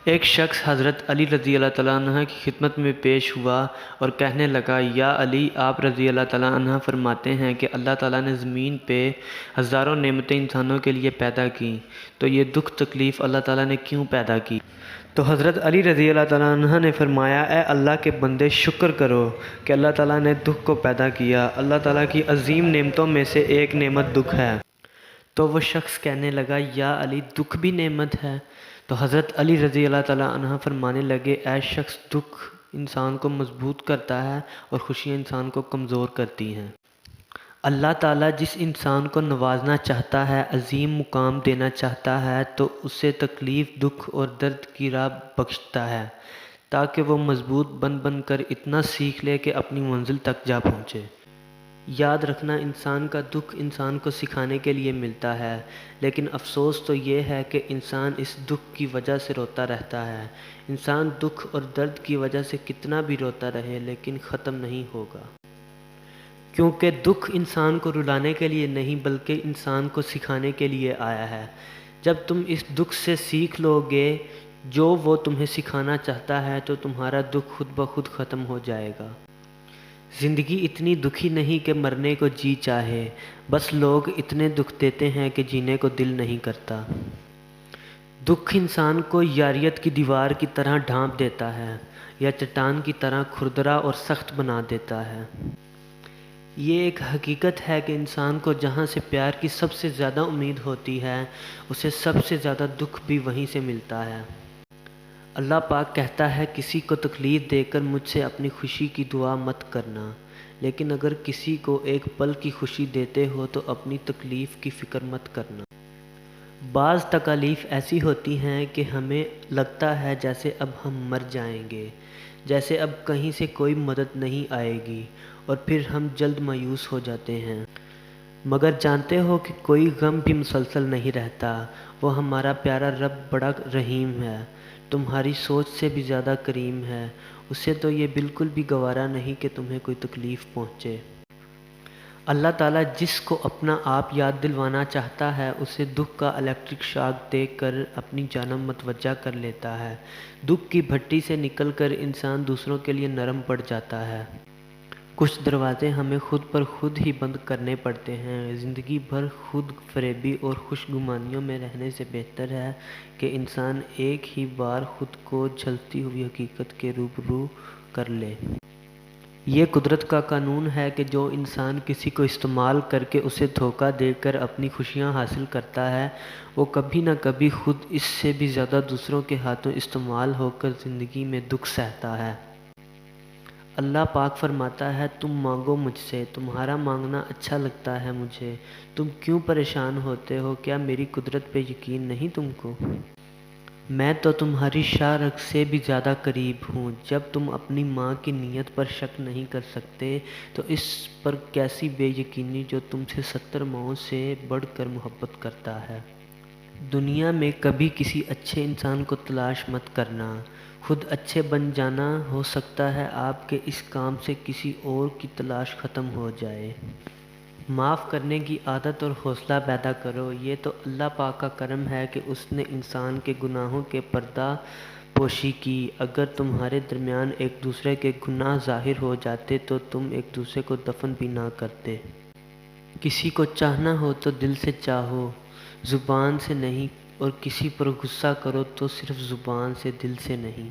ایک شخص حضرت علی رضی اللہ تعالیٰ عنہ کی خدمت میں پیش ہوا اور کہنے لگا، یا علی، آپ رضی اللہ تعالیٰ عنہ فرماتے ہیں کہ اللہ تعالیٰ نے زمین پہ ہزاروں نعمتیں انسانوں کے لیے پیدا کیں، تو یہ دکھ تکلیف اللہ تعالیٰ نے کیوں پیدا کی؟ تو حضرت علی رضی اللہ تعالیٰ عنہ نے فرمایا، اے اللہ کے بندے، شکر کرو کہ اللہ تعالیٰ نے دکھ کو پیدا کیا۔ اللہ تعالیٰ کی عظیم نعمتوں میں سے ایک نعمت دکھ ہے۔ تو وہ شخص کہنے لگا، یا علی، دکھ بھی نعمت ہے؟ تو حضرت علی رضی اللہ تعالیٰ عنہ فرمانے لگے، اے شخص، دکھ انسان کو مضبوط کرتا ہے اور خوشیاں انسان کو کمزور کرتی ہیں۔ اللہ تعالیٰ جس انسان کو نوازنا چاہتا ہے، عظیم مقام دینا چاہتا ہے، تو اسے تکلیف، دکھ اور درد کی راہ بخشتا ہے تاکہ وہ مضبوط بن بن کر اتنا سیکھ لے کہ اپنی منزل تک جا پہنچے۔ یاد رکھنا، انسان کا دکھ انسان کو سکھانے کے لیے ملتا ہے، لیکن افسوس تو یہ ہے کہ انسان اس دکھ کی وجہ سے روتا رہتا ہے۔ انسان دکھ اور درد کی وجہ سے کتنا بھی روتا رہے لیکن ختم نہیں ہوگا، کیونکہ دکھ انسان کو رلانے کے لیے نہیں بلکہ انسان کو سکھانے کے لیے آیا ہے۔ جب تم اس دکھ سے سیکھ لو گے جو وہ تمہیں سکھانا چاہتا ہے تو تمہارا دکھ خود بخود ختم ہو جائے گا۔ زندگی اتنی دکھی نہیں کہ مرنے کو جی چاہے، بس لوگ اتنے دکھ دیتے ہیں کہ جینے کو دل نہیں کرتا۔ دکھ انسان کو یاریت کی دیوار کی طرح ڈھانپ دیتا ہے یا چٹان کی طرح کھردرا اور سخت بنا دیتا ہے۔ یہ ایک حقیقت ہے کہ انسان کو جہاں سے پیار کی سب سے زیادہ امید ہوتی ہے، اسے سب سے زیادہ دکھ بھی وہیں سے ملتا ہے۔ اللہ پاک کہتا ہے، کسی کو تکلیف دے کر مجھ سے اپنی خوشی کی دعا مت کرنا، لیکن اگر کسی کو ایک پل کی خوشی دیتے ہو تو اپنی تکلیف کی فکر مت کرنا۔ بعض تکالیف ایسی ہوتی ہیں کہ ہمیں لگتا ہے جیسے اب ہم مر جائیں گے، جیسے اب کہیں سے کوئی مدد نہیں آئے گی، اور پھر ہم جلد مایوس ہو جاتے ہیں۔ مگر جانتے ہو کہ کوئی غم بھی مسلسل نہیں رہتا، وہ ہمارا پیارا رب بڑا رحیم ہے، تمہاری سوچ سے بھی زیادہ کریم ہے، اسے تو یہ بالکل بھی گوارا نہیں کہ تمہیں کوئی تکلیف پہنچے۔ اللہ تعالیٰ جس کو اپنا آپ یاد دلوانا چاہتا ہے اسے دکھ کا الیکٹرک شاک دے کر اپنی جانب متوجہ کر لیتا ہے۔ دکھ کی بھٹی سے نکل کر انسان دوسروں کے لیے نرم پڑ جاتا ہے۔ کچھ دروازے ہمیں خود پر خود ہی بند کرنے پڑتے ہیں۔ زندگی بھر خود فریبی اور خوش گمانیوں میں رہنے سے بہتر ہے کہ انسان ایک ہی بار خود کو جھلستی ہوئی حقیقت کے روبرو کر لے۔ یہ قدرت کا قانون ہے کہ جو انسان کسی کو استعمال کر کے اسے دھوکہ دے کر اپنی خوشیاں حاصل کرتا ہے، وہ کبھی نہ کبھی خود اس سے بھی زیادہ دوسروں کے ہاتھوں استعمال ہو کر زندگی میں دکھ سہتا ہے۔ اللہ پاک فرماتا ہے، تم مانگو مجھ سے، تمہارا مانگنا اچھا لگتا ہے مجھے، تم کیوں پریشان ہوتے ہو؟ کیا میری قدرت پہ یقین نہیں تم کو؟ میں تو تمہاری شاہ رگ سے بھی زیادہ قریب ہوں۔ جب تم اپنی ماں کی نیت پر شک نہیں کر سکتے تو اس پر کیسی بے یقینی جو تم سے 70 ماؤں سے بڑھ کر محبت کرتا ہے۔ دنیا میں کبھی کسی اچھے انسان کو تلاش مت کرنا، خود اچھے بن جانا، ہو سکتا ہے آپ کے اس کام سے کسی اور کی تلاش ختم ہو جائے۔ معاف کرنے کی عادت اور حوصلہ پیدا کرو، یہ تو اللہ پاک کا کرم ہے کہ اس نے انسان کے گناہوں کے پردہ پوشی کی۔ اگر تمہارے درمیان ایک دوسرے کے گناہ ظاہر ہو جاتے تو تم ایک دوسرے کو دفن بھی نہ کرتے۔ کسی کو چاہنا ہو تو دل سے چاہو، زبان سے نہیں، اور کسی پر غصہ کرو تو صرف زبان سے، دل سے نہیں۔